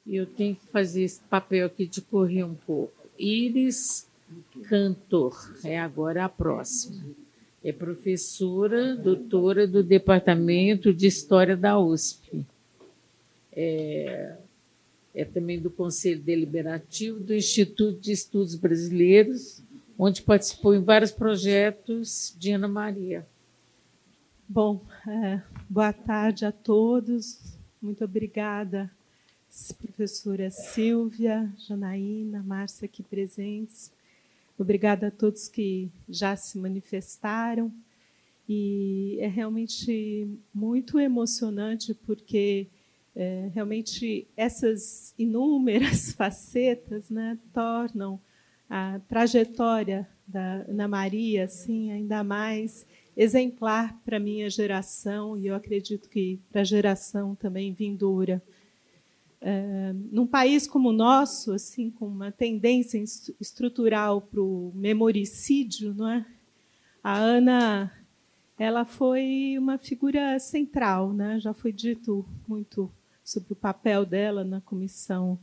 E eu tenho que fazer esse papel aqui de correr um pouco. Iris Cantor, é agora a próxima. É professora, doutora do Departamento de História da USP. É também do Conselho Deliberativo do Instituto de Estudos Brasileiros, onde participou em vários projetos de Ana Maria. Bom, boa tarde a todos. Muito obrigada, professora Silvia, Janaína, Márcia aqui presentes. Obrigada a todos que já se manifestaram. E é realmente muito emocionante, porque realmente essas inúmeras facetas, né, tornam a trajetória da Ana Maria assim, ainda mais exemplar para a minha geração, e eu acredito que para a geração também vindoura. Num país como o nosso, assim, com uma tendência estrutural para o memoricídio, não é? A Ana, ela foi uma figura central, né? Já foi dito muito sobre o papel dela na Comissão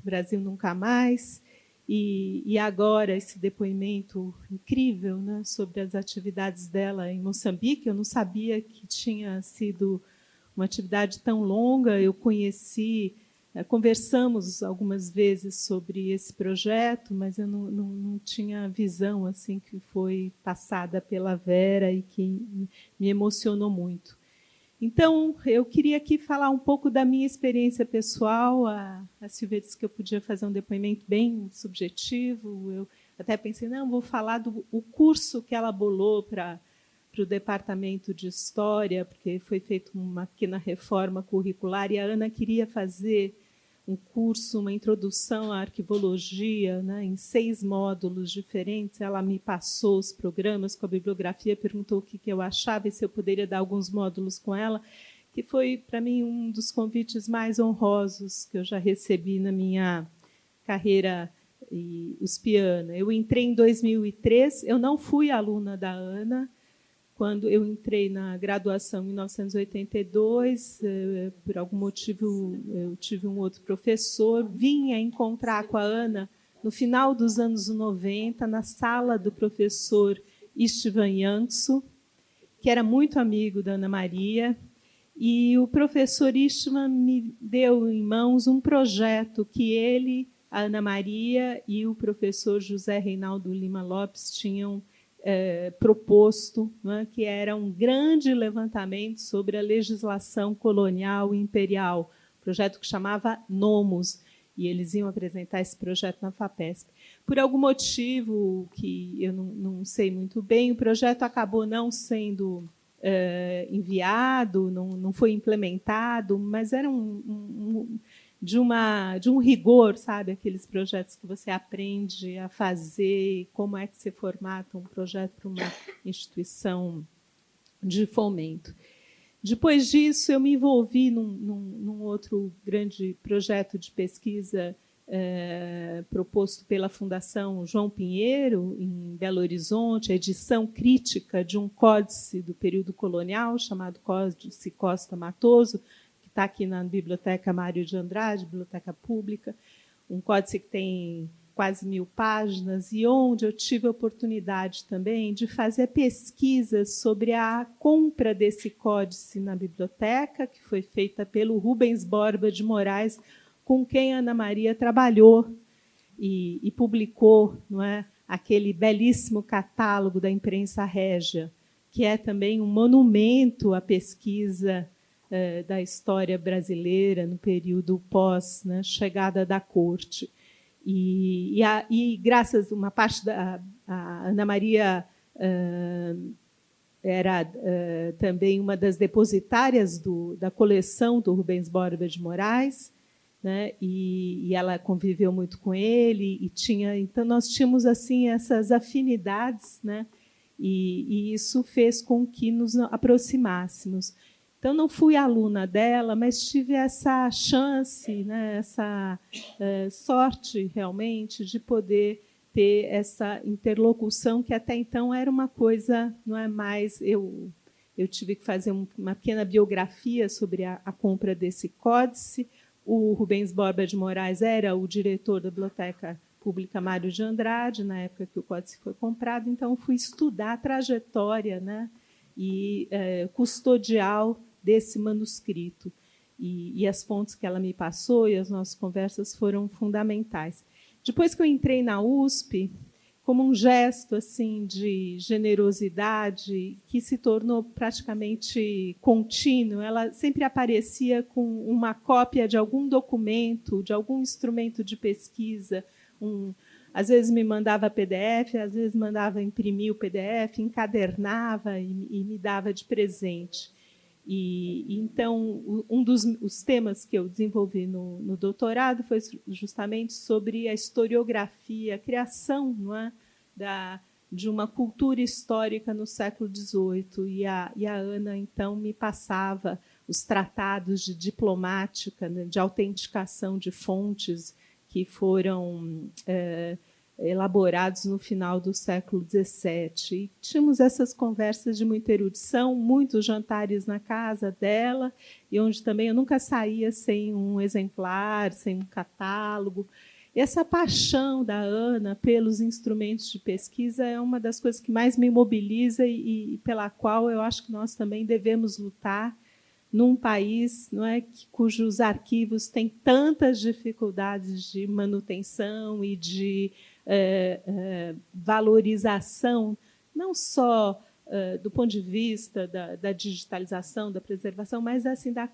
Brasil Nunca Mais, e agora esse depoimento incrível, né, sobre as atividades dela em Moçambique. Eu não sabia que tinha sido uma atividade tão longa. Eu conheci, conversamos algumas vezes sobre esse projeto, mas eu não tinha a visão assim que foi passada pela Vera e que me emocionou muito. Então, eu queria aqui falar um pouco da minha experiência pessoal. A Silvia disse que eu podia fazer um depoimento bem subjetivo. Eu até pensei, não, vou falar do curso que ela bolou para o Departamento de História, porque foi feita uma pequena reforma curricular, e a Ana queria fazer um curso, uma introdução à arquivologia, né, em 6 módulos diferentes. Ela me passou os programas com a bibliografia, perguntou o que eu achava e se eu poderia dar alguns módulos com ela, que foi, para mim, um dos convites mais honrosos que eu já recebi na minha carreira uspiana. Eu entrei em 2003, eu não fui aluna da Ana. Quando eu entrei na graduação em 1982, por algum motivo eu tive um outro professor, vinha encontrar com a Ana no final dos anos 90, na sala do professor Istvan Yankso, que era muito amigo da Ana Maria, e o professor Istvan me deu em mãos um projeto que ele, a Ana Maria e o professor José Reinaldo Lima Lopes tinham proposto, né, que era um grande levantamento sobre a legislação colonial e imperial, projeto que chamava Nomos, e eles iam apresentar esse projeto na FAPESP. Por algum motivo que eu não sei muito bem, o projeto acabou não sendo enviado, não foi implementado, mas era de um rigor, sabe? Aqueles projetos que você aprende a fazer, como é que você formata um projeto para uma instituição de fomento. Depois disso, eu me envolvi num outro grande projeto de pesquisa proposto pela Fundação João Pinheiro, em Belo Horizonte, a edição crítica de um códice do período colonial, chamado Códice Costa Matoso, está aqui na Biblioteca Mário de Andrade, Biblioteca Pública, um códice que tem quase 1000 páginas, e onde eu tive a oportunidade também de fazer pesquisas sobre a compra desse códice na biblioteca, que foi feita pelo Rubens Borba de Moraes, com quem a Ana Maria trabalhou e publicou, não é, aquele belíssimo catálogo da imprensa régia, que é também um monumento à pesquisa da história brasileira no período pós, né, chegada da corte. E graças a uma parte da Ana Maria era também uma das depositárias da coleção do Rubens Borba de Moraes, né, e ela conviveu muito com ele, então nós tínhamos assim essas afinidades, né, e isso fez com que nos aproximássemos. Então, não fui aluna dela, mas tive essa chance, né, essa sorte, realmente, de poder ter essa interlocução, que até então era uma coisa, não é mais... Eu tive que fazer uma pequena biografia sobre a compra desse códice. O Rubens Borba de Moraes era o diretor da Biblioteca Pública Mário de Andrade, na época que o Códice foi comprado, então fui estudar a trajetória, né, e custodial desse manuscrito. E as fontes que ela me passou e as nossas conversas foram fundamentais. Depois que eu entrei na USP, como um gesto assim de generosidade que se tornou praticamente contínuo, ela sempre aparecia com uma cópia de algum documento, de algum instrumento de pesquisa. Às vezes me mandava PDF, às vezes mandava imprimir o PDF, encadernava e me dava de presente. Então, um dos temas que eu desenvolvi no doutorado foi justamente sobre a historiografia, a criação, não é, de uma cultura histórica no século XVIII. E a Ana, então, me passava os tratados de diplomática, né, de autenticação de fontes que foram elaborados no final do século XVII. E tínhamos essas conversas de muita erudição, muitos jantares na casa dela, e onde também eu nunca saía sem um exemplar, sem um catálogo. E essa paixão da Ana pelos instrumentos de pesquisa é uma das coisas que mais me mobiliza e pela qual eu acho que nós também devemos lutar num país, não é, cujos arquivos têm tantas dificuldades de manutenção e de valorização, não só do ponto de vista da digitalização, da preservação, mas assim da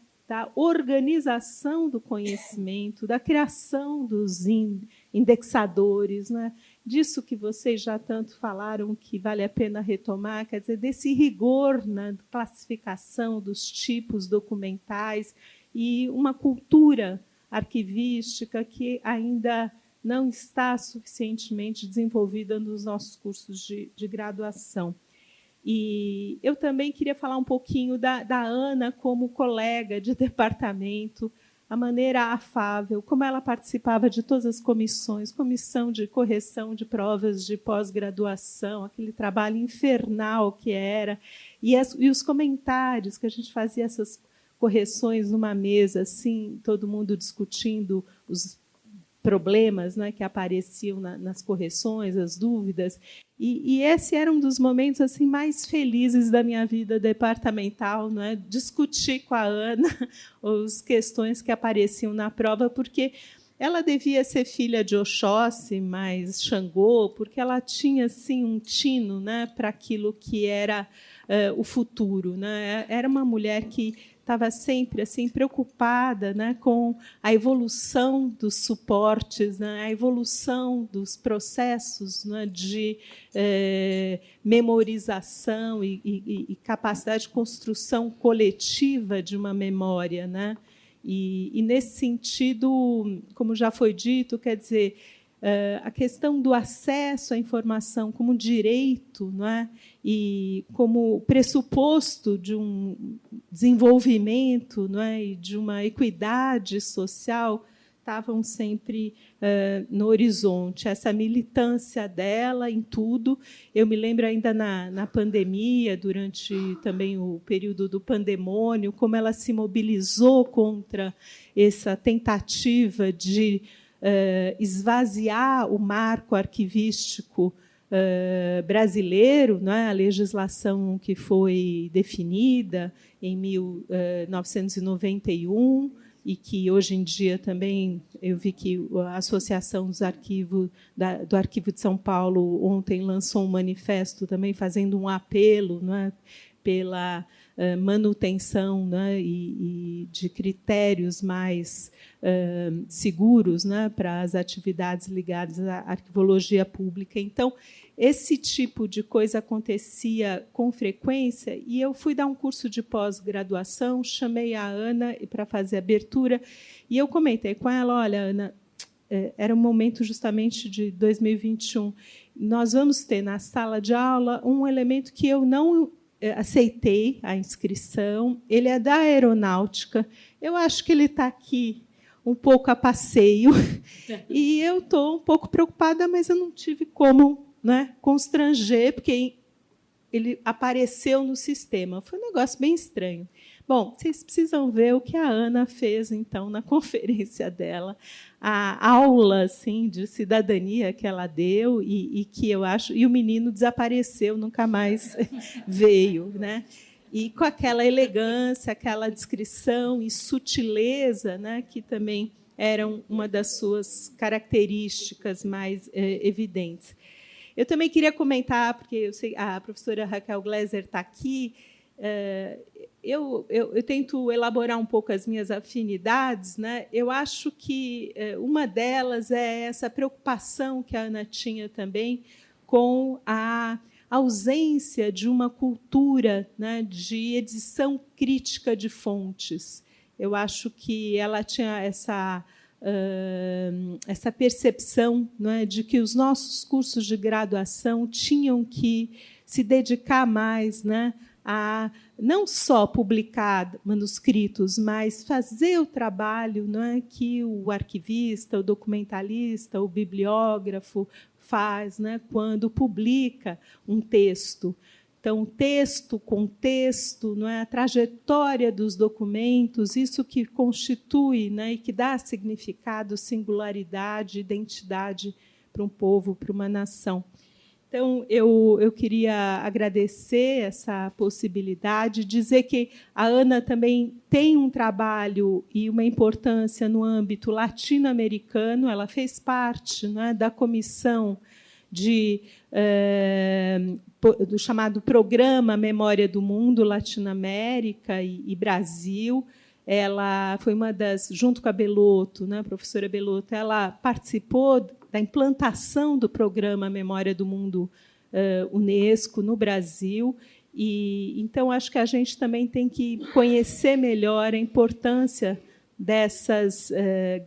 organização do conhecimento, da criação dos indexadores, né? Disso que vocês já tanto falaram, que vale a pena retomar, quer dizer, desse rigor na classificação dos tipos documentais e uma cultura arquivística que ainda não está suficientemente desenvolvida nos nossos cursos de graduação. E eu também queria falar um pouquinho da Ana como colega de departamento, a maneira afável, como ela participava de todas as comissões, comissão de correção de provas de pós-graduação, aquele trabalho infernal que era, e os comentários que a gente fazia, essas correções numa mesa, assim, todo mundo discutindo os problemas, né, que apareciam nas correções, as dúvidas. E esse era um dos momentos assim mais felizes da minha vida departamental, não é? Discutir com a Ana as questões que apareciam na prova, porque ela devia ser filha de Oxóssi, mas Xangô, porque ela tinha assim um tino, né, para aquilo que era o futuro, né? Era uma mulher que estava sempre assim preocupada, né, com a evolução dos suportes, né, a evolução dos processos, né, de memorização e capacidade de construção coletiva de uma memória, né? E nesse sentido, como já foi dito, quer dizer, a questão do acesso à informação como direito, não é? E como pressuposto de um desenvolvimento, não é? E de uma equidade social, estavam sempre no horizonte. Essa militância dela em tudo. Eu me lembro ainda na pandemia, durante também o período do pandemônio, como ela se mobilizou contra essa tentativa de esvaziar o marco arquivístico brasileiro, né, a legislação que foi definida em 1991 e que hoje em dia também eu vi que a Associação dos Arquivos do Arquivo de São Paulo ontem lançou um manifesto também fazendo um apelo, né, pela manutenção, né, e de critérios mais seguros, né, para as atividades ligadas à arquivologia pública. Então, esse tipo de coisa acontecia com frequência e eu fui dar um curso de pós-graduação, chamei a Ana para fazer a abertura e eu comentei com ela, olha, Ana, era um momento justamente de 2021, nós vamos ter na sala de aula um elemento que eu não aceitei a inscrição, ele é da aeronáutica, eu acho que ele está aqui um pouco a passeio, e eu estou um pouco preocupada, mas eu não tive como, né, constranger, porque ele apareceu no sistema. Foi um negócio bem estranho. Bom, vocês precisam ver o que a Ana fez, então, na conferência dela, a aula assim, de cidadania que ela deu, e que eu acho. E o menino desapareceu, nunca mais veio, né? E com aquela elegância, aquela descrição e sutileza, né, que também eram uma das suas características mais evidentes. Eu também queria comentar, porque eu sei, a professora Raquel Gleiser está aqui, eu tento elaborar um pouco as minhas afinidades, né? Eu acho que uma delas é essa preocupação que a Ana tinha também com a ausência de uma cultura, né, de edição crítica de fontes. Eu acho que ela tinha essa percepção, não é, de que os nossos cursos de graduação tinham que se dedicar mais, né, a não só publicar manuscritos, mas fazer o trabalho, não é, que o arquivista, o documentalista, o bibliógrafo faz, né, quando publica um texto. Então, texto, contexto, não é, a trajetória dos documentos, isso que constitui, né, e que dá significado, singularidade, identidade para um povo, para uma nação. Então, eu queria agradecer essa possibilidade, dizer que a Ana também tem um trabalho e uma importância no âmbito latino-americano. Ela fez parte, né, da comissão do chamado Programa Memória do Mundo, Latinoamérica e Brasil. Ela foi uma das, junto com a Belotto, né, a professora Belotto, ela participou da implantação do Programa Memória do Mundo Unesco no Brasil. E, então, acho que a gente também tem que conhecer melhor a importância dessas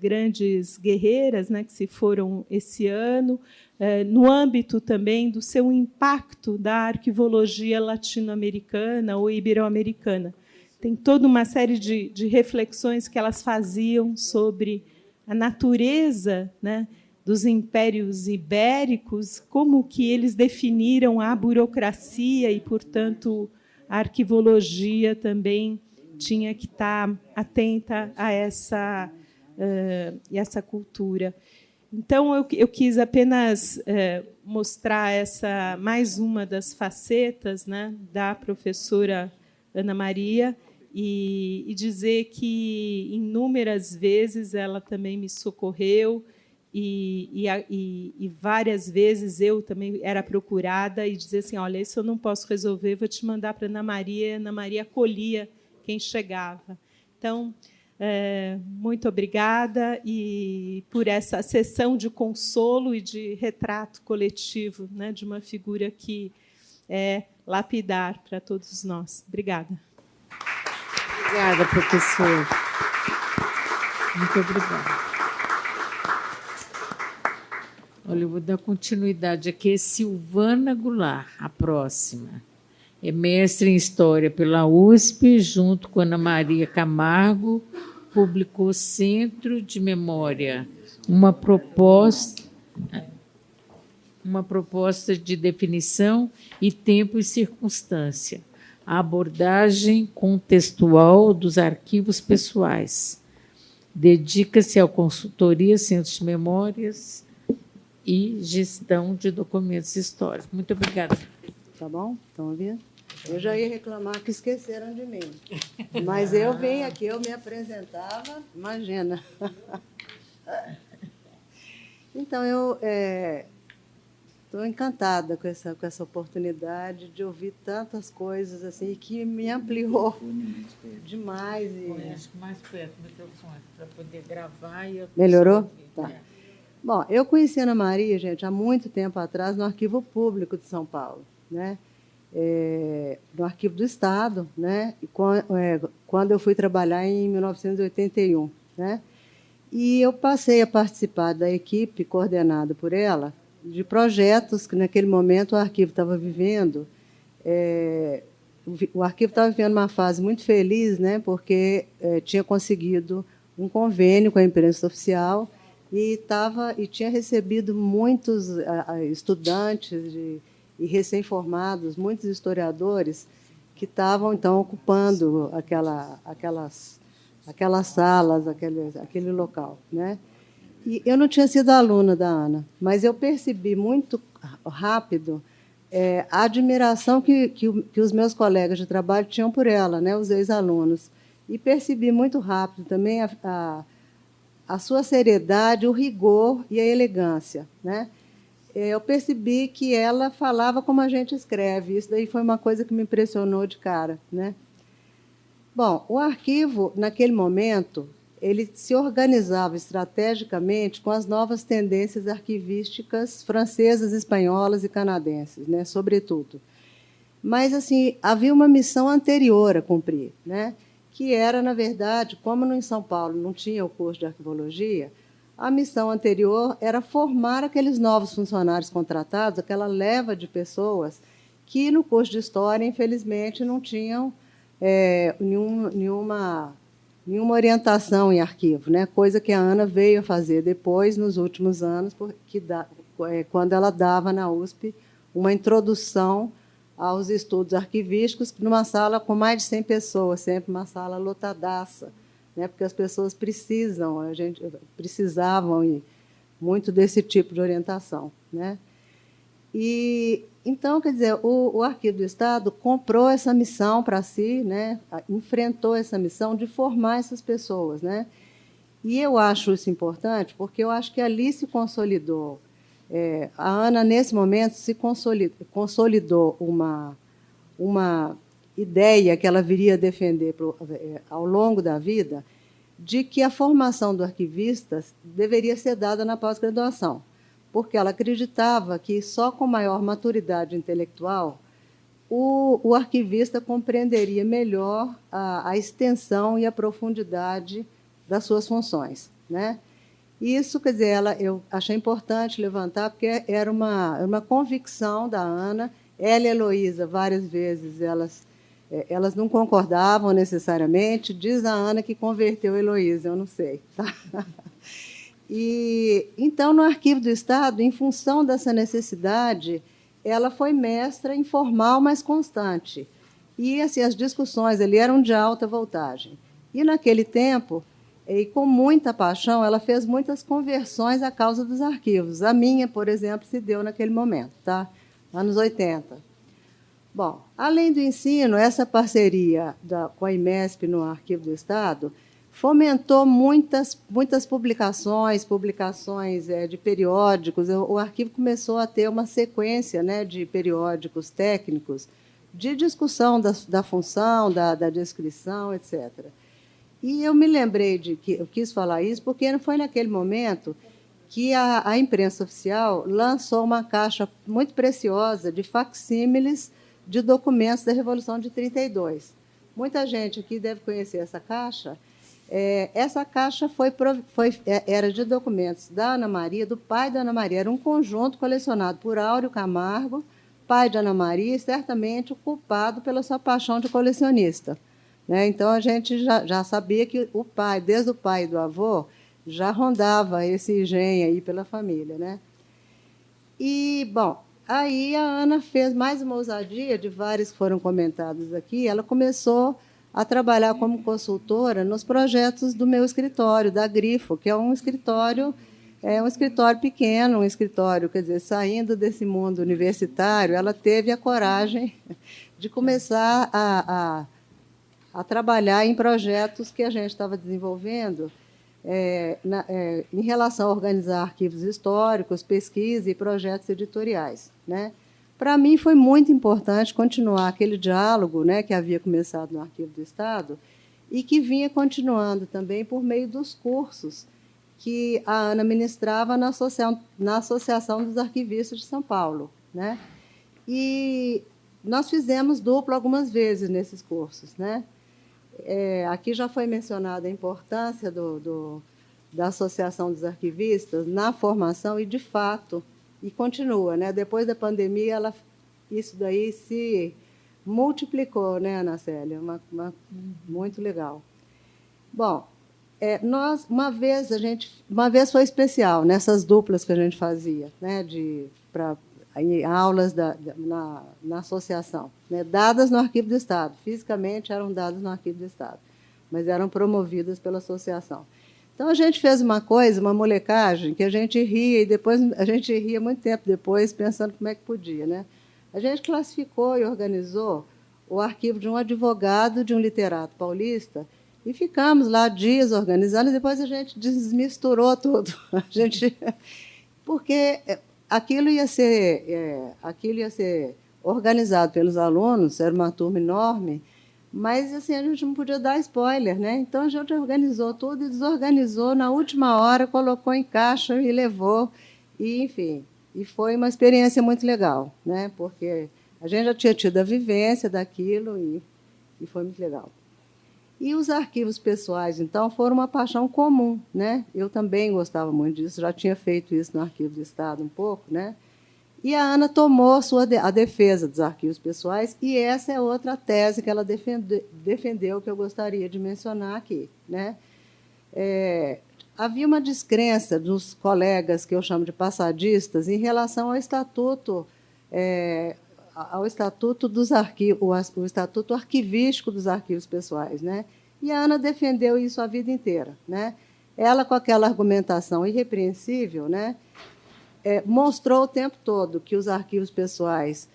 grandes guerreiras, né, que se foram esse ano, no âmbito também do seu impacto da arquivologia latino-americana ou ibero-americana. Tem toda uma série de reflexões que elas faziam sobre a natureza, né, dos impérios ibéricos, como que eles definiram a burocracia e, portanto, a arquivologia também tinha que estar atenta a essa cultura. Então, eu quis apenas mostrar essa mais uma das facetas, né, da professora Ana Maria, e dizer que, inúmeras vezes, ela também me socorreu, e várias vezes eu também era procurada e dizia assim: olha, isso eu não posso resolver, vou te mandar para a Ana Maria. E a Ana Maria acolhia quem chegava. Então, muito obrigada e por essa sessão de consolo e de retrato coletivo, né, de uma figura que é lapidar para todos nós. Obrigada. Obrigada, professor. Muito obrigada. Olha, eu vou dar continuidade aqui. É Silvana Goulart, a próxima. É mestre em História pela USP, junto com Ana Maria Camargo, publicou Centro de Memória, uma proposta de definição e tempo e circunstância, a abordagem contextual dos arquivos pessoais. Dedica-se à consultoria, centros de memórias e gestão de documentos históricos. Muito obrigada. Tá bom? Estão ouvindo? Eu já ia reclamar que esqueceram de mim. Mas eu vim aqui, eu me apresentava, imagina. Então, eu estou encantada com essa oportunidade de ouvir tantas coisas assim, que me ampliou demais. Acho que mais perto do microfone, para poder gravar. E melhorou? Tá. Bom, eu conheci a Ana Maria, gente, há muito tempo atrás, no Arquivo Público de São Paulo, né? No Arquivo do Estado, né? E quando eu fui trabalhar em 1981, né? E eu passei a participar da equipe coordenada por ela de projetos que, naquele momento, o arquivo estava vivendo. O arquivo estava vivendo uma fase muito feliz, né? Porque tinha conseguido um convênio com a imprensa oficial e tinha recebido muitos estudantes e recém-formados, muitos historiadores que estavam, então, ocupando aquelas salas, aquele local, né? E eu não tinha sido aluna da Ana, mas eu percebi muito rápido a admiração que os meus colegas de trabalho tinham por ela, né, os ex-alunos. E percebi muito rápido também a sua seriedade, o rigor e a elegância, né? Eu percebi que ela falava como a gente escreve. Isso daí foi uma coisa que me impressionou de cara, né? Bom, o arquivo, naquele momento, ele se organizava estrategicamente com as novas tendências arquivísticas francesas, espanholas e canadenses, né, sobretudo. Mas assim, havia uma missão anterior a cumprir, né, que era, na verdade, como em São Paulo não tinha o curso de arquivologia, a missão anterior era formar aqueles novos funcionários contratados, aquela leva de pessoas que, no curso de História, infelizmente, não tinham nenhuma orientação em arquivo, né? Coisa que a Ana veio a fazer depois, nos últimos anos, quando ela dava na USP uma introdução aos estudos arquivísticos, numa sala com mais de 100 pessoas, sempre uma sala lotadaça, né? Porque as pessoas precisavam muito desse tipo de orientação, né? E então, quer dizer, o Arquivo do Estado comprou essa missão para si, né? Enfrentou essa missão de formar essas pessoas, né? E eu acho isso importante, porque eu acho que ali se consolidou. A Ana, nesse momento, se consolidou uma ideia que ela viria a defender ao longo da vida, de que a formação do arquivista deveria ser dada na pós-graduação, porque ela acreditava que só com maior maturidade intelectual o arquivista compreenderia melhor a extensão e a profundidade das suas funções, né? Isso, quer dizer, eu achei importante levantar, porque era uma convicção da Ana. Ela e a Heloísa, várias vezes, elas não concordavam necessariamente. Diz a Ana que converteu a Heloísa, eu não sei. Tá? E, então, no Arquivo do Estado, em função dessa necessidade, ela foi mestra informal, mas constante. E assim, as discussões ali eram de alta voltagem. E, naquele tempo, e com muita paixão, ela fez muitas conversões à causa dos arquivos. A minha, por exemplo, se deu naquele momento, tá? Anos 80. Bom, além do ensino, essa parceria com a IMESP no Arquivo do Estado fomentou muitas publicações de periódicos. O arquivo começou a ter uma sequência, né, de periódicos técnicos de discussão da função, da descrição, etc. E eu me lembrei eu quis falar isso porque foi naquele momento que a imprensa oficial lançou uma caixa muito preciosa de facsímiles de documentos da Revolução de 32. Muita gente aqui deve conhecer essa caixa. Essa caixa era de documentos da Ana Maria, do pai da Ana Maria. Era um conjunto colecionado por Áureo Camargo, pai de Ana Maria, e certamente o culpado pela sua paixão de colecionista. Né? Então, a gente já sabia que o pai, desde o pai e do avô, já rondava esse engenho aí pela família. Né? E, bom, aí a Ana fez mais uma ousadia, de várias que foram comentadas aqui. Ela começou a trabalhar como consultora nos projetos do meu escritório, da Grifo, que é um escritório pequeno, quer dizer, saindo desse mundo universitário, ela teve a coragem de começar a trabalhar em projetos que a gente estava desenvolvendo em relação a organizar arquivos históricos, pesquisa e projetos editoriais. Né? Para mim, foi muito importante continuar aquele diálogo, né, que havia começado no Arquivo do Estado e que vinha continuando também por meio dos cursos que a Ana ministrava na Associação dos Arquivistas de São Paulo. Né? E nós fizemos duplo algumas vezes nesses cursos. Né? Aqui já foi mencionada a importância da Associação dos Arquivistas na formação e, de fato, e continua. Né? Depois da pandemia, isso daí se multiplicou, né, Ana Célia? Muito legal. Bom, uma vez foi especial, nessas duplas que a gente fazia, né, em aulas na associação, né, dadas no Arquivo do Estado. Fisicamente eram dadas no Arquivo do Estado, mas eram promovidas pela associação. Então, a gente fez uma coisa, uma molecagem, que a gente ria, e depois a gente ria muito tempo depois, pensando como é que podia. Né? A gente classificou e organizou o arquivo de um advogado, de um literato paulista, e ficamos lá dias organizando, e depois a gente desmisturou tudo. Porque aquilo ia ser organizado pelos alunos, era uma turma enorme, mas assim, a gente não podia dar spoiler, né? Então a gente organizou tudo e desorganizou na última hora, colocou em caixa e levou, e enfim, e foi uma experiência muito legal, né? Porque a gente já tinha tido a vivência daquilo e foi muito legal. E os arquivos pessoais, então, foram uma paixão comum, né? Eu também gostava muito disso, já tinha feito isso no Arquivo do Estado um pouco, né? E a Ana tomou a defesa dos arquivos pessoais, e essa é outra tese que ela defendeu, que eu gostaria de mencionar aqui. Né? Havia uma descrença dos colegas, que eu chamo de passadistas, em relação ao estatuto dos arquivos, o estatuto arquivístico dos arquivos pessoais. Né? E a Ana defendeu isso a vida inteira. Né? Ela, com aquela argumentação irrepreensível, né? Mostrou o tempo todo que os arquivos pessoais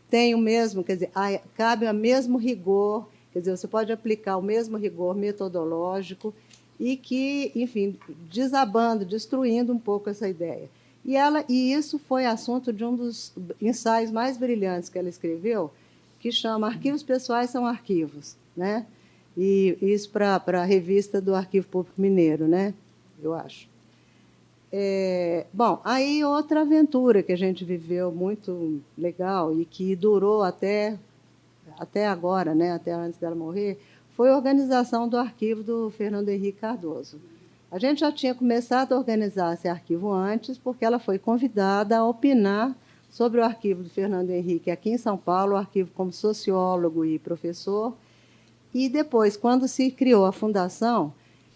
têm o mesmo, quer dizer, cabe o mesmo rigor, quer dizer, você pode aplicar o mesmo rigor metodológico e que, enfim, desabando, destruindo um pouco essa ideia. E isso foi assunto de um dos ensaios mais brilhantes que ela escreveu, que chama Arquivos Pessoais são Arquivos, né? E isso para a revista do Arquivo Público Mineiro, né? Eu acho. Bom, aí outra aventura que a gente viveu muito legal e que durou até agora, né, até antes dela morrer, foi a organização do arquivo do Fernando Henrique Cardoso. A gente já tinha começado a organizar esse arquivo antes, porque ela foi convidada a opinar sobre o arquivo do Fernando Henrique aqui em São Paulo, o arquivo como sociólogo e professor. E depois, quando se criou a fundação,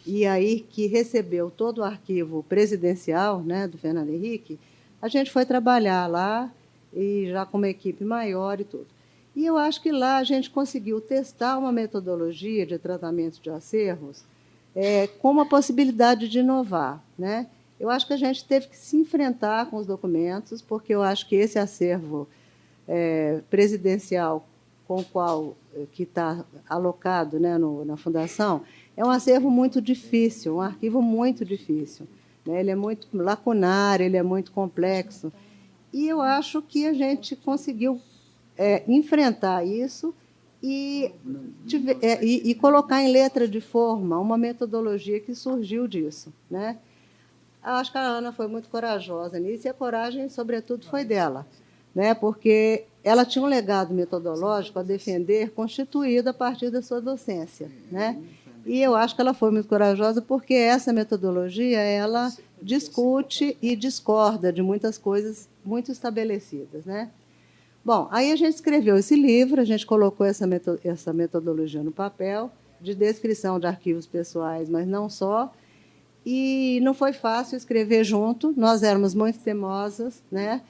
e aí que recebeu todo o arquivo presidencial, né, do Fernando Henrique, a gente foi trabalhar lá, e já com uma equipe maior e tudo. E eu acho que lá a gente conseguiu testar uma metodologia de tratamento de acervos com uma possibilidade de inovar. Né? Eu acho que a gente teve que se enfrentar com os documentos, porque eu acho que esse acervo presidencial com o qual que está alocado, né, na Fundação, é um acervo muito difícil, um arquivo muito difícil. Né? Ele é muito lacunar, ele é muito complexo. E eu acho que a gente conseguiu enfrentar isso e colocar em letra de forma uma metodologia que surgiu disso. Né? Eu acho que a Ana foi muito corajosa nisso, e a coragem, sobretudo, foi dela, né? Porque ela tinha um legado metodológico a defender, constituído a partir da sua docência. Né? E eu acho que ela foi muito corajosa porque essa metodologia ela discute e discorda de muitas coisas muito estabelecidas. Né? Bom, aí a gente escreveu esse livro, a gente colocou essa metodologia no papel, de descrição de arquivos pessoais, mas não só, e não foi fácil escrever junto, nós éramos muito teimosas, né?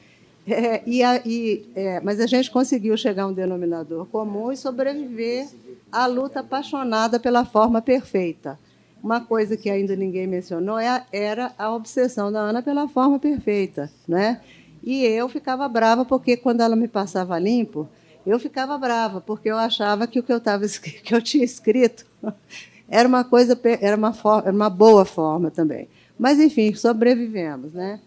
Mas a gente conseguiu chegar a um denominador comum e sobreviver à luta apaixonada pela forma perfeita. Uma coisa que ainda ninguém mencionou era a obsessão da Ana pela forma perfeita. Né? E eu ficava brava, porque quando ela me passava limpo, eu ficava brava, porque eu achava que o que eu tinha escrito era uma coisa, era uma boa forma também. Mas, enfim, sobrevivemos. Né?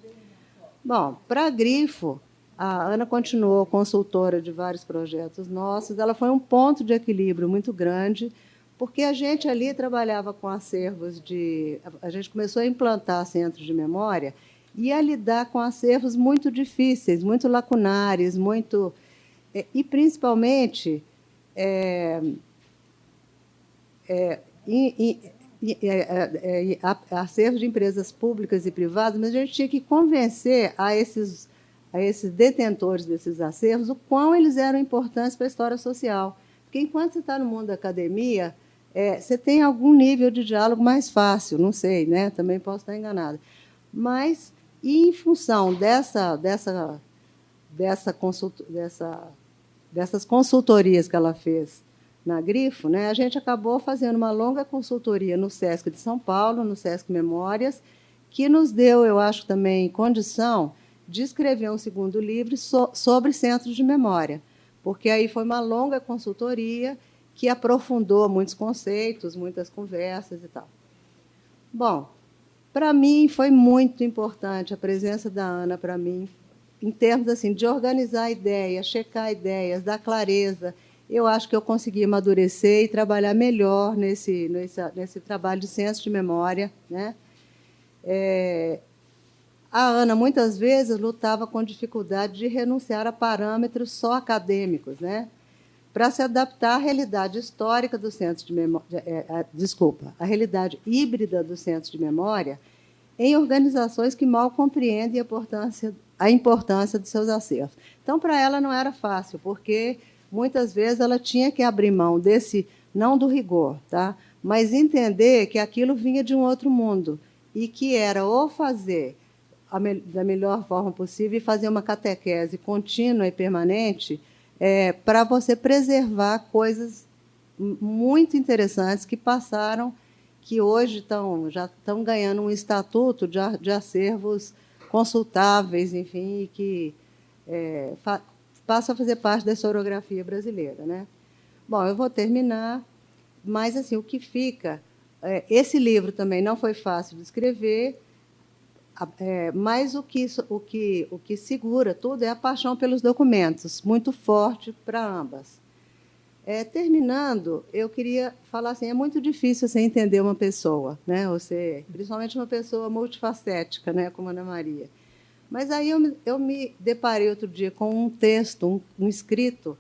Bom, para a Grifo, a Ana continuou consultora de vários projetos nossos. Ela foi um ponto de equilíbrio muito grande, porque a gente ali trabalhava com acervos a gente começou a implantar centros de memória e a lidar com acervos muito difíceis, muito lacunares, e principalmente acervos de empresas públicas e privadas, mas a gente tinha que convencer a esses detentores desses acervos o quão eles eram importantes para a história social. Porque, enquanto você está no mundo da academia, você tem algum nível de diálogo mais fácil, não sei, né? Também posso estar enganada. Mas, e em função dessas consultorias que ela fez na Grifo, né, a gente acabou fazendo uma longa consultoria no SESC de São Paulo, no SESC Memórias, que nos deu, eu acho, também condição de escrever um segundo livro sobre centros de memória, porque aí foi uma longa consultoria que aprofundou muitos conceitos, muitas conversas e tal. Bom, para mim foi muito importante a presença da Ana, para mim, em termos assim, de organizar ideias, checar ideias, dar clareza. Eu acho que eu consegui amadurecer e trabalhar melhor nesse trabalho de centros de memória, né? A Ana, muitas vezes, lutava com dificuldade de renunciar a parâmetros só acadêmicos, né, para se adaptar à realidade histórica dos centros de memória, a realidade híbrida dos centros de memória, em organizações que mal compreendem a importância de seus acervos. Então, para ela não era fácil, porque muitas vezes ela tinha que abrir mão desse, não do rigor, tá, mas entender que aquilo vinha de um outro mundo e que era ou fazer da melhor forma possível e fazer uma catequese contínua e permanente para você preservar coisas muito interessantes que passaram, que hoje já estão ganhando um estatuto de acervos consultáveis, enfim, e que passam a fazer parte da historiografia brasileira, né? Bom, eu vou terminar, mas assim, o que fica... esse livro também não foi fácil de escrever, mas o que segura tudo é a paixão pelos documentos, muito forte para ambas. Terminando, eu queria falar assim, é muito difícil você entender uma pessoa, né? Principalmente uma pessoa multifacética, né? Como a Ana Maria. Mas aí eu me deparei outro dia com um texto, um escrito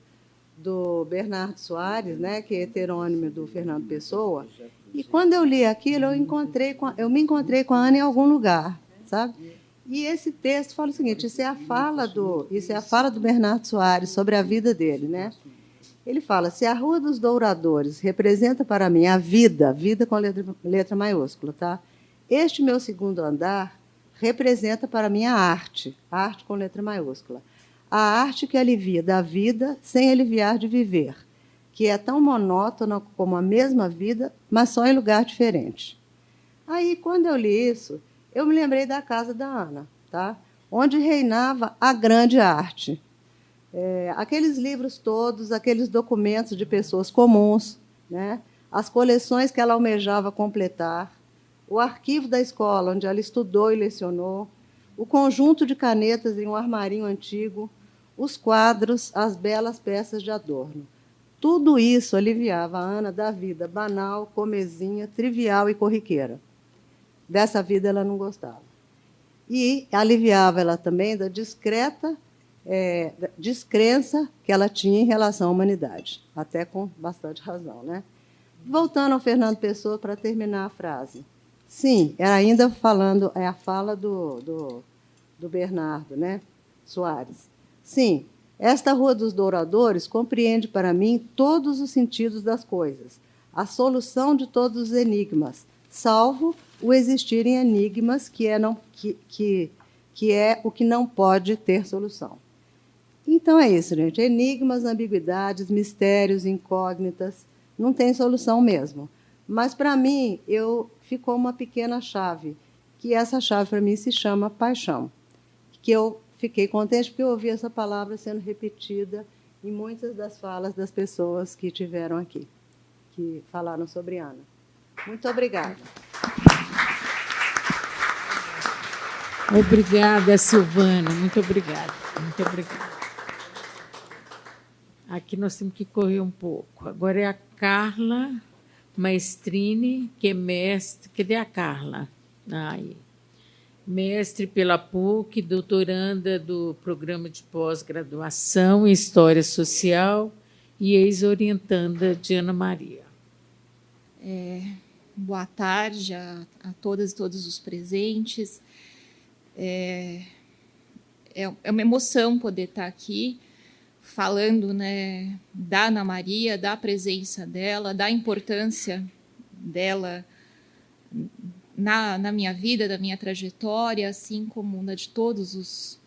do Bernardo Soares, né? Que é heterônimo do Fernando Pessoa, e quando eu li aquilo, eu me encontrei com a Ana em algum lugar, sabe? E esse texto fala o seguinte, isso é a fala do Bernardo Soares sobre a vida dele, né? Ele fala, se a Rua dos Douradores representa para mim a vida com letra maiúscula, tá? Este meu segundo andar representa para mim a arte com letra maiúscula. A arte que alivia da vida sem aliviar de viver, que é tão monótona como a mesma vida, mas só em lugar diferente. Aí, quando eu li isso, eu me lembrei da casa da Ana, tá? Onde reinava a grande arte. Aqueles livros todos, aqueles documentos de pessoas comuns, né? As coleções que ela almejava completar, o arquivo da escola onde ela estudou e lecionou, o conjunto de canetas em um armarinho antigo, os quadros, as belas peças de adorno. Tudo isso aliviava a Ana da vida banal, comezinha, trivial e corriqueira. Dessa vida ela não gostava. E aliviava ela também da discreta descrença que ela tinha em relação à humanidade, até com bastante razão, né? Voltando ao Fernando Pessoa para terminar a frase. Sim, ainda falando, a fala do Bernardo, né, Soares. Sim, esta Rua dos Douradores compreende para mim todos os sentidos das coisas, a solução de todos os enigmas, salvo o existirem enigmas que é o que não pode ter solução. Então é isso, gente. Enigmas, ambiguidades, mistérios, incógnitas, não tem solução mesmo. Mas, para mim, ficou uma pequena chave, que essa chave, para mim, se chama paixão. Que eu fiquei contente porque eu ouvi essa palavra sendo repetida em muitas das falas das pessoas que estiveram aqui, que falaram sobre Ana. Muito obrigada. Obrigada, Silvana. Muito obrigada. Muito obrigada. Aqui nós temos que correr um pouco. Agora é a Carla Maestrini, que é mestre... Cadê a Carla? Aí. Mestre pela PUC, doutoranda do Programa de Pós-Graduação em História Social e ex-orientanda de Ana Maria. Boa tarde a todas e todos os presentes. É uma emoção poder estar aqui falando, né, da Ana Maria, da presença dela, da importância dela na minha vida, da minha trajetória, assim como na de todos os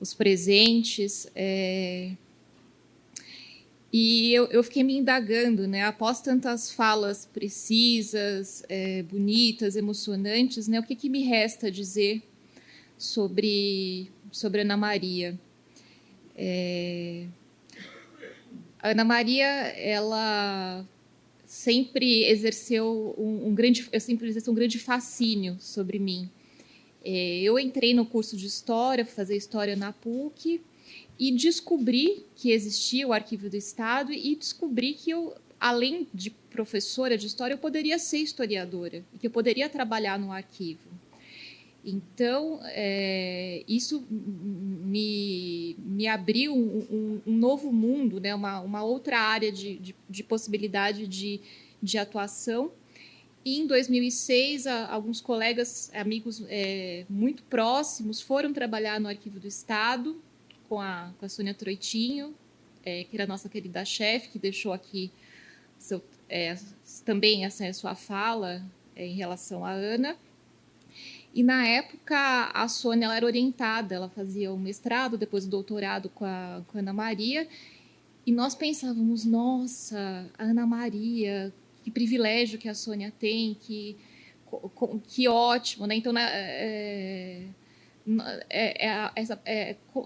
os presentes. E eu fiquei me indagando, né? Após tantas falas precisas, bonitas, emocionantes, né? O que me resta dizer sobre Ana Maria? A Ana Maria, ela sempre exerceu um grande fascínio sobre mim. Eu entrei no curso de História, fui fazer História na PUC, e descobri que existia o Arquivo do Estado e descobri que eu, além de professora de História, eu poderia ser historiadora e que eu poderia trabalhar no arquivo. Então, isso me abriu um novo mundo, né? uma outra área de possibilidade de atuação. E, em 2006, alguns colegas, amigos muito próximos, foram trabalhar no Arquivo do Estado, com a Sônia Troitinho, que era a nossa querida chefe, que deixou aqui também a sua fala em relação à Ana. E, na época, a Sônia ela era orientada, ela fazia o mestrado, depois o doutorado com a Ana Maria, e nós pensávamos, nossa, a Ana Maria, que privilégio que a Sônia tem, que ótimo, né? Então,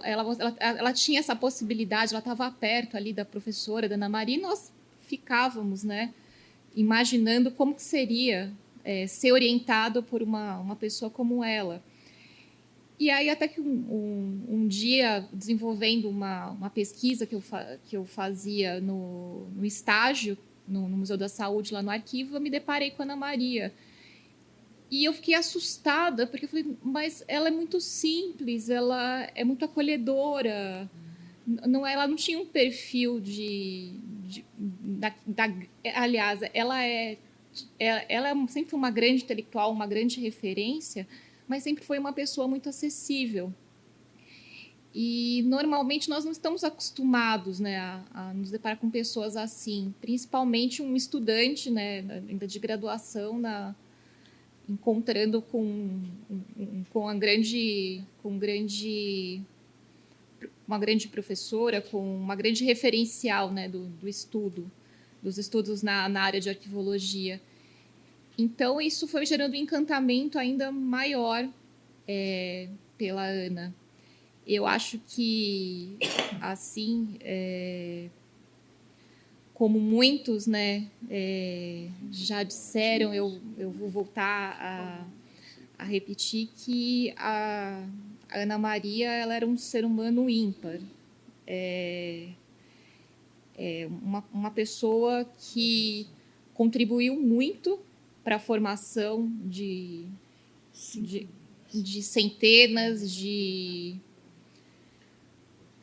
ela tinha essa possibilidade, ela estava perto ali da professora, da Ana Maria, e nós ficávamos, né, imaginando como que seria ser orientado por uma pessoa como ela. E aí, até que um dia, desenvolvendo uma pesquisa que eu fazia no estágio, no Museu da Saúde, lá no arquivo, eu me deparei com a Ana Maria. E eu fiquei assustada, porque eu falei, mas ela é muito simples, ela é muito acolhedora. Ela não tinha um perfil aliás, ela sempre foi uma grande intelectual, uma grande referência, mas sempre foi uma pessoa muito acessível. E, normalmente, nós não estamos acostumados, né, a nos deparar com pessoas assim, principalmente um estudante, né, ainda de graduação, encontrando com uma grande professora, com uma grande referencial, né, dos estudos na área de arquivologia. Então, isso foi gerando um encantamento ainda maior pela Ana. Eu acho que, assim, como muitos, né, já disseram, eu vou voltar a repetir que a Ana Maria ela era um ser humano ímpar. Uma pessoa que contribuiu muito para a formação de centenas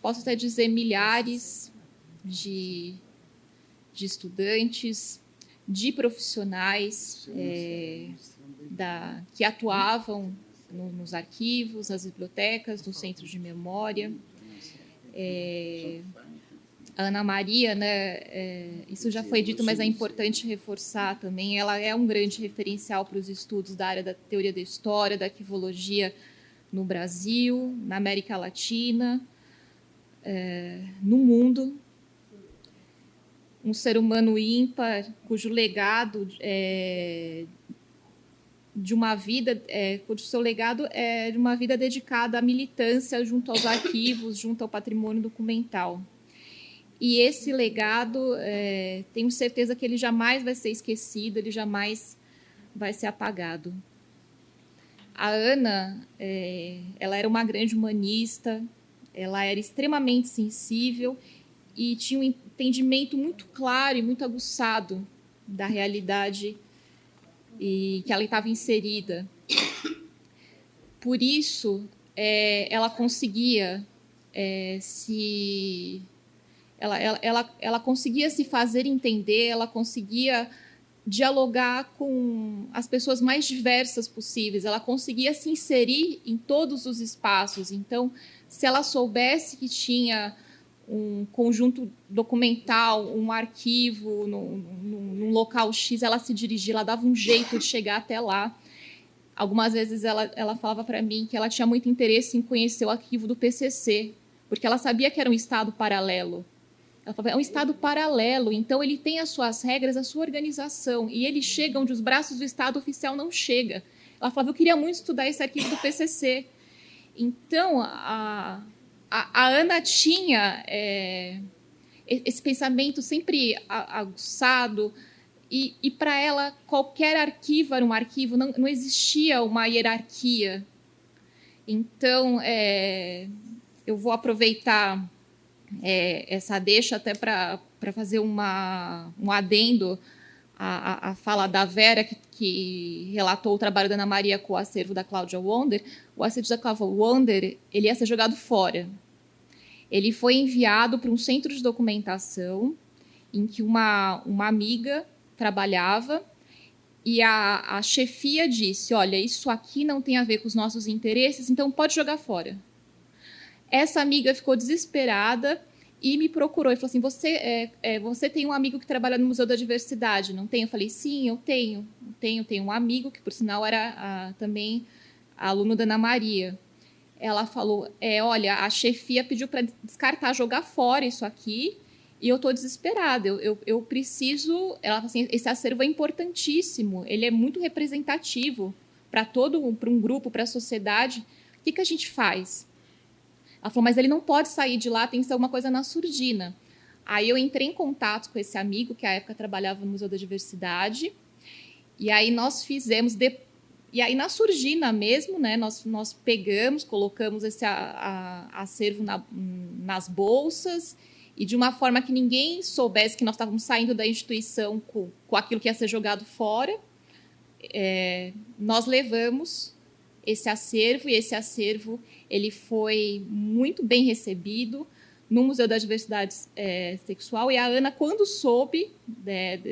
posso até dizer milhares de estudantes, de profissionais que atuavam nos arquivos, nas bibliotecas, nos centros de memória. A Ana Maria, né, isso já foi dito, mas é importante reforçar também, ela é um grande referencial para os estudos da área da teoria da história, da arquivologia no Brasil, na América Latina, no mundo. Um ser humano ímpar, cujo legado cujo seu legado é de uma vida dedicada à militância junto aos arquivos, junto ao patrimônio documental. E esse legado, tenho certeza que ele jamais vai ser esquecido, ele jamais vai ser apagado. A Ana, ela era uma grande humanista, ela era extremamente sensível e tinha um entendimento muito claro e muito aguçado da realidade que ela estava inserida. Por isso, ela conseguia ela conseguia se fazer entender, ela conseguia dialogar com as pessoas mais diversas possíveis, ela conseguia se inserir em todos os espaços. Então, se ela soubesse que tinha um conjunto documental, um arquivo num local X, ela se dirigia, ela dava um jeito de chegar até lá. algumas vezes ela falava para mim que ela tinha muito interesse em conhecer o arquivo do PCC, porque ela sabia que era um Estado paralelo. Ela falava, é um Estado paralelo, então ele tem as suas regras, a sua organização, e ele chega onde os braços do Estado oficial não chegam. Ela falava, eu queria muito estudar esse arquivo do PCC. Então, a Ana tinha esse pensamento sempre aguçado, e para ela, qualquer arquivo era um arquivo, não existia uma hierarquia. Então, eu vou aproveitar essa deixa até para fazer um adendo à fala da Vera, que relatou o trabalho da Ana Maria com o acervo da Cláudia Wonder. O acervo da Cláudia Wonder ele ia ser jogado fora. Ele foi enviado para um centro de documentação em que uma amiga trabalhava, e a chefia disse, olha, isso aqui não tem a ver com os nossos interesses, então pode jogar fora. Essa amiga ficou desesperada e me procurou e falou assim, você tem um amigo que trabalha no Museu da Diversidade, não tem? Eu falei, sim, eu tenho um amigo que, por sinal, era também aluno da Ana Maria. Ela falou, olha, a chefia pediu para descartar, jogar fora isso aqui, e eu estou desesperada, eu preciso... Ela falou assim, esse acervo é importantíssimo, ele é muito representativo para um grupo, para a sociedade. O que a gente faz? Ela falou, mas ele não pode sair de lá, tem que ser alguma coisa na surdina. Aí eu entrei em contato com esse amigo, que à época trabalhava no Museu da Diversidade, e aí nós fizemos... E aí, na surdina mesmo, né, nós pegamos, colocamos esse acervo nas bolsas, e de uma forma que ninguém soubesse que nós estávamos saindo da instituição com aquilo que ia ser jogado fora, nós levamos esse acervo, e esse acervo ele foi muito bem recebido no Museu da Diversidade Sexual, e a Ana, quando soube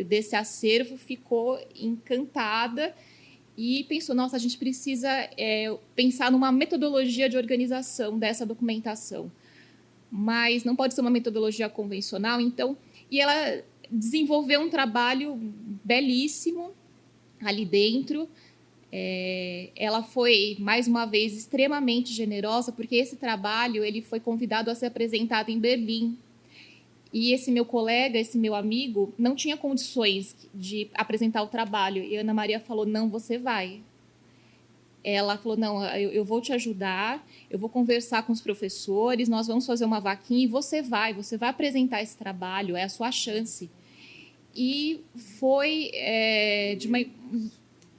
desse acervo, ficou encantada e pensou, nossa, a gente precisa pensar numa metodologia de organização dessa documentação, mas não pode ser uma metodologia convencional, então, e ela desenvolveu um trabalho belíssimo ali dentro. Ela foi, mais uma vez, extremamente generosa, porque esse trabalho ele foi convidado a ser apresentado em Berlim. E esse meu colega, esse meu amigo, não tinha condições de apresentar o trabalho. E a Ana Maria falou, não, você vai. Ela falou, não, eu vou te ajudar, eu vou conversar com os professores, nós vamos fazer uma vaquinha e você vai apresentar esse trabalho, é a sua chance. E foi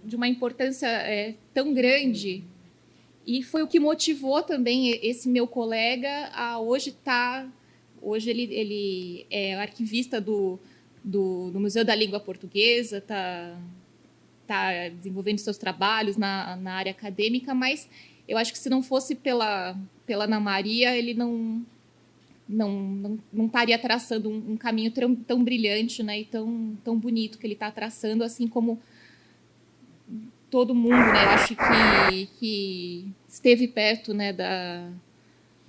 de uma importância tão grande, e foi o que motivou também esse meu colega a hoje estar... Hoje ele é arquivista do Museu da Língua Portuguesa, está desenvolvendo seus trabalhos na área acadêmica, mas eu acho que se não fosse pela Ana Maria, ele não estaria traçando um caminho tão brilhante, né, e tão bonito que ele está traçando, assim como todo mundo, né, eu acho que esteve perto, né, da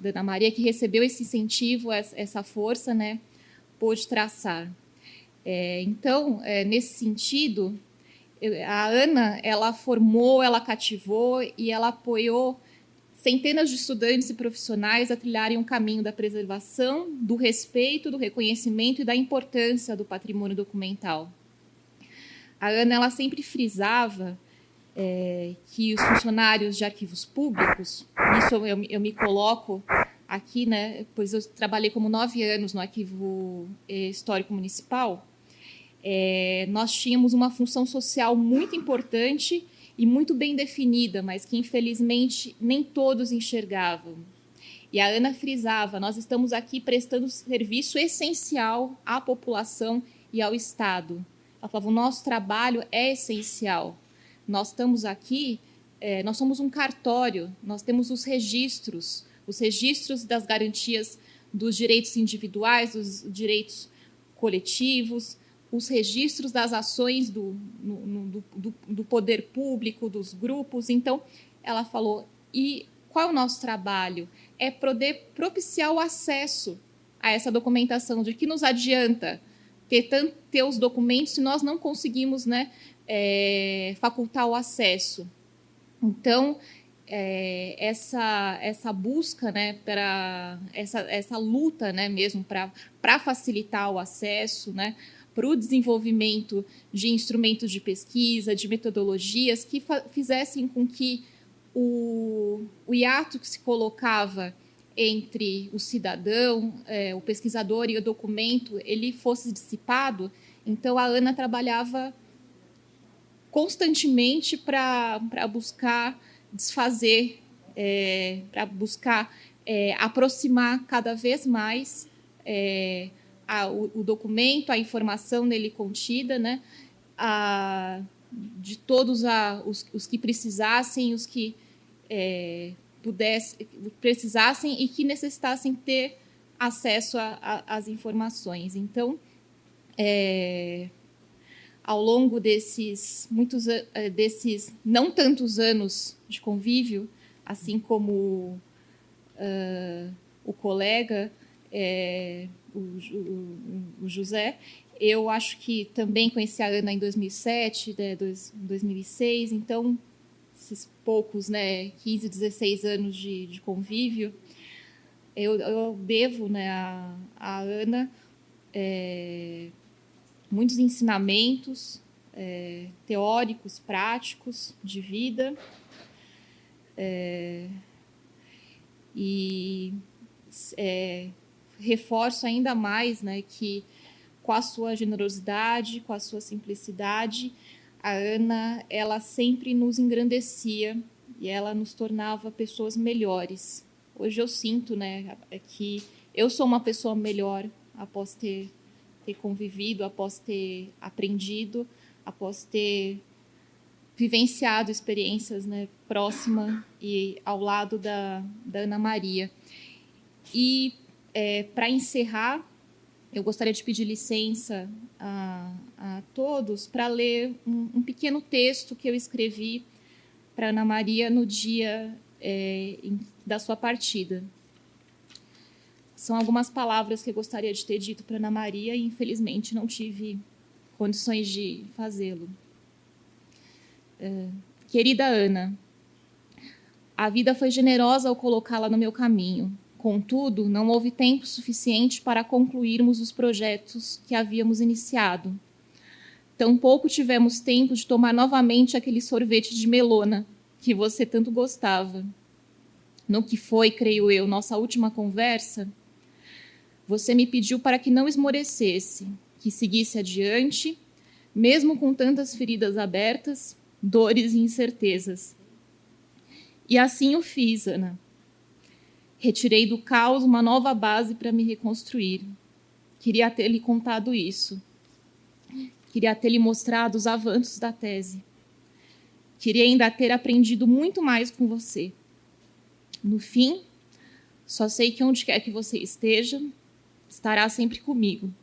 Ana Maria, que recebeu esse incentivo, essa força, né, pôde traçar. Então, nesse sentido, a Ana, ela formou, ela cativou e ela apoiou centenas de estudantes e profissionais a trilharem um caminho da preservação, do respeito, do reconhecimento e da importância do patrimônio documental. A Ana, ela sempre frisava que os funcionários de arquivos públicos, isso eu me coloco aqui, né, pois eu trabalhei como 9 anos no Arquivo Histórico Municipal, nós tínhamos uma função social muito importante e muito bem definida, mas que, infelizmente, nem todos enxergavam. E a Ana frisava, nós estamos aqui prestando serviço essencial à população e ao Estado. Ela falava, o nosso trabalho é essencial. Nós estamos aqui, nós somos um cartório, nós temos os registros das garantias dos direitos individuais, dos direitos coletivos, os registros das ações do poder público, dos grupos. Então, ela falou, e qual é o nosso trabalho? É poder propiciar o acesso a essa documentação, de que nos adianta ter os documentos se nós não conseguimos, né, facultar o acesso. Então, essa busca, né, essa luta, né, mesmo para facilitar o acesso, né, para o desenvolvimento de instrumentos de pesquisa, de metodologias que fizessem com que o hiato que se colocava entre o cidadão, o pesquisador e o documento, ele fosse dissipado. Então, a Ana trabalhava constantemente para buscar desfazer, para buscar aproximar cada vez mais o documento, a informação nele contida, né, de todos os que precisassem, os que precisassem e que necessitassem ter acesso às informações. Então, ao longo desses não tantos anos de convívio, assim como o colega, o José, eu acho que também conheci a Ana em 2007, 2006, então, esses poucos, né, 15, 16 anos de convívio, eu devo, né, a Ana muitos ensinamentos teóricos, práticos, de vida, e reforço ainda mais, né, que com a sua generosidade, com a sua simplicidade, a Ana, ela sempre nos engrandecia e ela nos tornava pessoas melhores. Hoje eu sinto, né, que eu sou uma pessoa melhor após ter convivido, após ter aprendido, após ter vivenciado experiências, né, próxima e ao lado da Ana Maria. E, para encerrar, eu gostaria de pedir licença a todos para ler um pequeno texto que eu escrevi para Ana Maria no dia da sua partida. São algumas palavras que eu gostaria de ter dito para Ana Maria e, infelizmente, não tive condições de fazê-lo. Querida Ana, a vida foi generosa ao colocá-la no meu caminho. Contudo, não houve tempo suficiente para concluirmos os projetos que havíamos iniciado. Tampouco tivemos tempo de tomar novamente aquele sorvete de melona que você tanto gostava. No que foi, creio eu, nossa última conversa, você me pediu para que não esmorecesse, que seguisse adiante, mesmo com tantas feridas abertas, dores e incertezas. E assim o fiz, Ana. Retirei do caos uma nova base para me reconstruir. Queria ter lhe contado isso. Queria ter lhe mostrado os avanços da tese. Queria ainda ter aprendido muito mais com você. No fim, só sei que onde quer que você esteja, estará sempre comigo.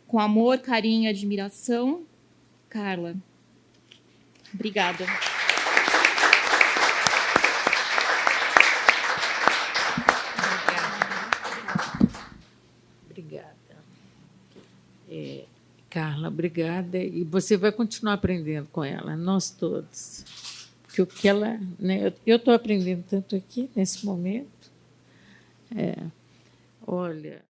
Com amor, carinho e admiração, Carla. Obrigada. Obrigada. Carla, obrigada. E você vai continuar aprendendo com ela, nós todos. Porque o que ela, né, eu estou aprendendo tanto aqui, nesse momento. Olha...